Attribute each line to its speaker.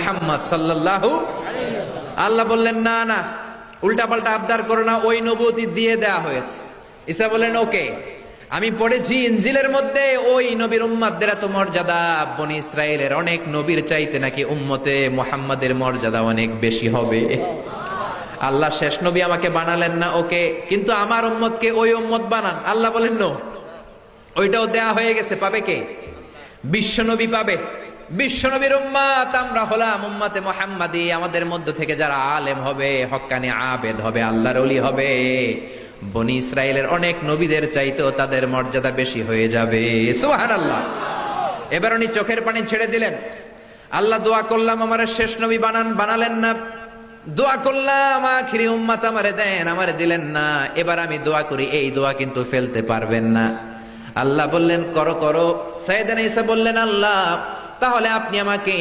Speaker 1: মুহাম্মদ সাল্লাল্লাহু। আল্লাহ বললেন না না, উল্টা পাল্টা আবদার করো না, ওই নবুয়তি দিয়ে দেয়া হয়েছে। ঈসা বললেন ওকে, আমি পড়েছি ইনজিলের মধ্যে ওই নবীর উম্মতদের এত মর্যাদা, বনি ইসরায়েলের অনেক নবীর চাইতে নাকি উম্মতে মুহাম্মাদের মর্যাদা অনেক বেশি হবে। আল্লাহ শেষ নবী আমাকে বানালেন না, ওকে, কিন্তু আমার উম্মতকে ওই উম্মত বানান। আল্লাহ বলেন নো, ওইটাও দেয়া হয়ে গেছে, পাবে কে? বিশ্বনবী পাবে। বিশ্বনবীর উম্মত আমরা হলাম উম্মতে মুহাম্মাদি। আমাদের মধ্য থেকে যারা আলেম হবে, হক্কানি আবেদ হবে, আল্লাহর ওলি হবে, বনি ইসরায়েলের অনেক নবীদের চাইতেও তাদের মর্যাদা বেশি হয়ে যাবে। সুবহানাল্লাহ। এবার উনি চোখের পানি ছেড়ে দিলেন। আল্লাহ দোয়া করলাম আমার শেষ নবী বানান, বানালেন না। দোয়া করলাম আখিরি উম্মত আমারে দেন, আমারে দিলেন না। এবার আমি দোয়া করি, এই দোয়া কিন্তু ফেলতে পারবেন না। আল্লাহ বললেন করো করো। সাইয়েদনা ঈসা বললেন আল্লাহ তাহলে আপনি আমাকে